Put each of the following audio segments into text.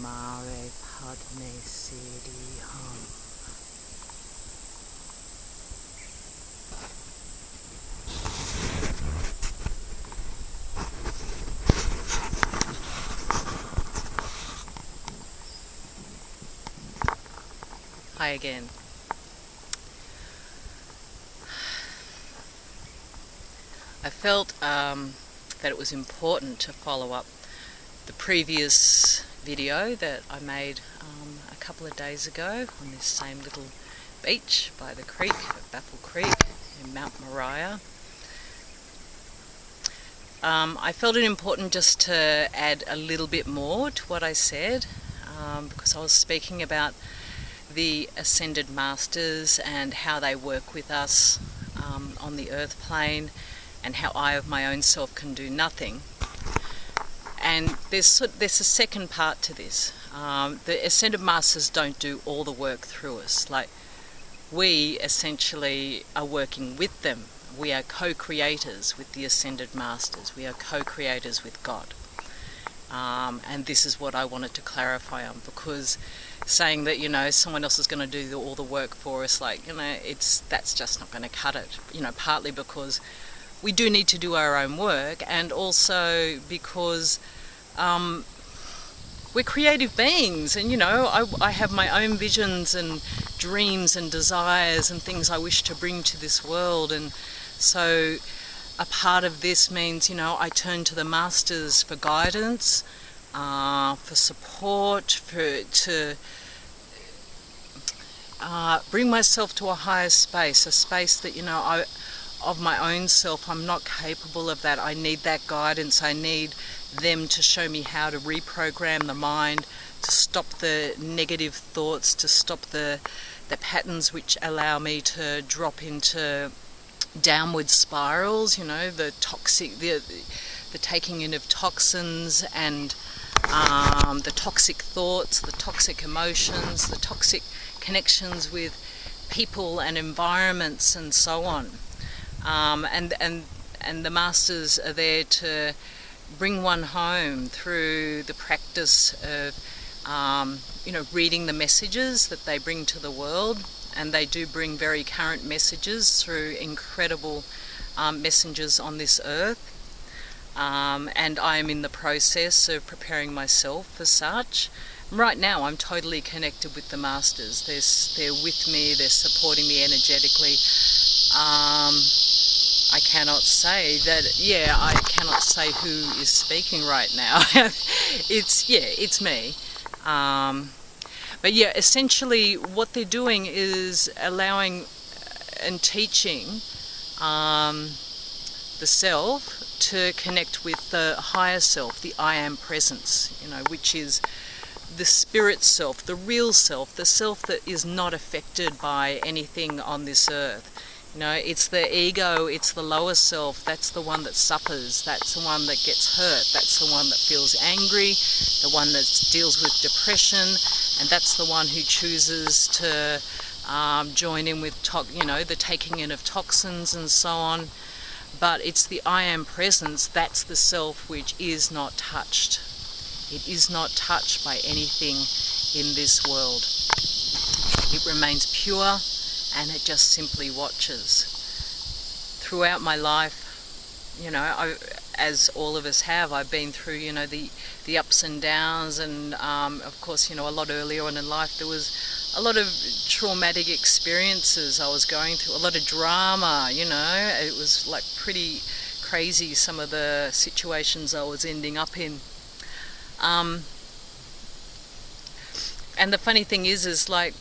Mare Padme Siddhi Hum. Hi again. I felt that it was important to follow up the previous video that I made a couple of days ago on this same little beach by the creek at Baffle Creek in Mount Moriah. I felt it important just to add a little bit more to what I said because I was speaking about the Ascended Masters and how they work with us on the earth plane, and how I of my own self can do nothing. And there's a second part to this. The Ascended Masters don't do all the work through us. Like, we essentially are working with them. We are co-creators with the Ascended Masters. We are co-creators with God. And this is what I wanted to clarify on, because saying that, someone else is going to do all the work for us, that's just not going to cut it. Partly because we do need to do our own work, and also because we're creative beings, and I have my own visions and dreams and desires and things I wish to bring to this world. And so a part of this means, I turn to the Masters for guidance, for support, to bring myself to a higher space, a space that, of my own self, I'm not capable of that. I need that guidance. I need them to show me how to reprogram the mind, to stop the negative thoughts, to stop the patterns which allow me to drop into downward spirals, the toxic, the taking in of toxins, and the toxic thoughts, the toxic emotions, the toxic connections with people and environments and so on. And the Masters are there to bring one home through the practice of reading the messages that they bring to the world. And they do bring very current messages through incredible messengers on this earth. And I am in the process of preparing myself for such. Right now I'm totally connected with the Masters. They're with me, they're supporting me energetically. I cannot say who is speaking right now. It's me. But essentially what they're doing is allowing and teaching the self to connect with the higher self, the I am presence, which is the spirit self, the real self, the self that is not affected by anything on this earth. It's the ego, it's the lower self, that's the one that suffers, that's the one that gets hurt, that's the one that feels angry, the one that deals with depression, and that's the one who chooses to join in with the taking in of toxins and so on. But it's the I am presence, that's the self which is not touched. It is not touched by anything in this world. It remains pure, and it just simply watches. Throughout my life, as all of us have, I've been through, the ups and downs, and of course, a lot earlier on in life there was a lot of traumatic experiences I was going through, a lot of drama, it was like pretty crazy, some of the situations I was ending up in. And the funny thing is like,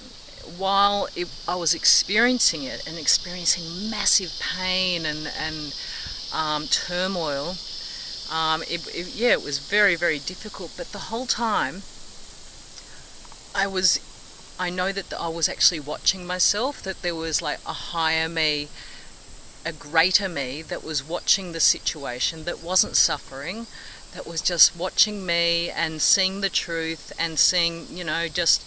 while I was experiencing it and experiencing massive pain and turmoil, it was very, very difficult. But the whole time, I know that I was actually watching myself, that there was like a higher me, a greater me that was watching the situation, that wasn't suffering, that was just watching me and seeing the truth and seeing, just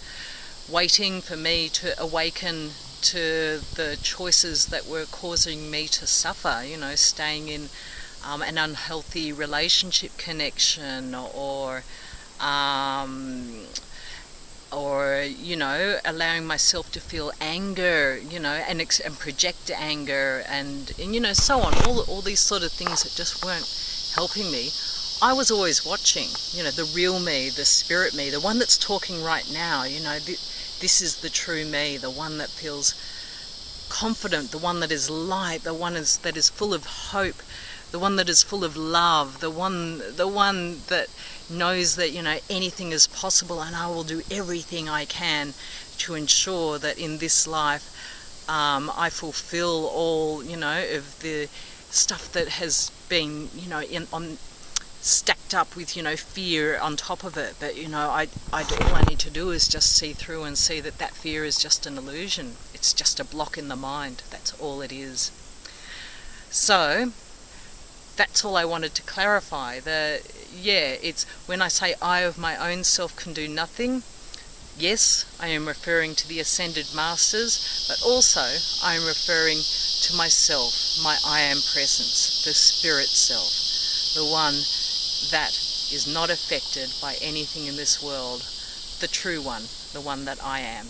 waiting for me to awaken to the choices that were causing me to suffer, staying in an unhealthy relationship connection, or you know, allowing myself to feel anger, you know, and project anger, and you know, so on. All these sort of things that just weren't helping me. I was always watching, you know, the real me, the spirit me, the one that's talking right now. You know, this is the true me, the one that feels confident, the one that is light, the one that is full of hope, the one that is full of love, the one that knows that, you know, anything is possible, and I will do everything I can to ensure that in this life I fulfill all, you know, of the stuff that has been, you know, stacked up with, you know, fear on top of it. But, you know, all I need to do is just see through and see that fear is just an illusion. It's just a block in the mind. That's all it is. So that's all I wanted to clarify. It's when I say I of my own self can do nothing, yes, I am referring to the Ascended Masters, but also I am referring to myself, my I Am Presence, the Spirit Self, the one that is not affected by anything in this world, the true one, the one that I am.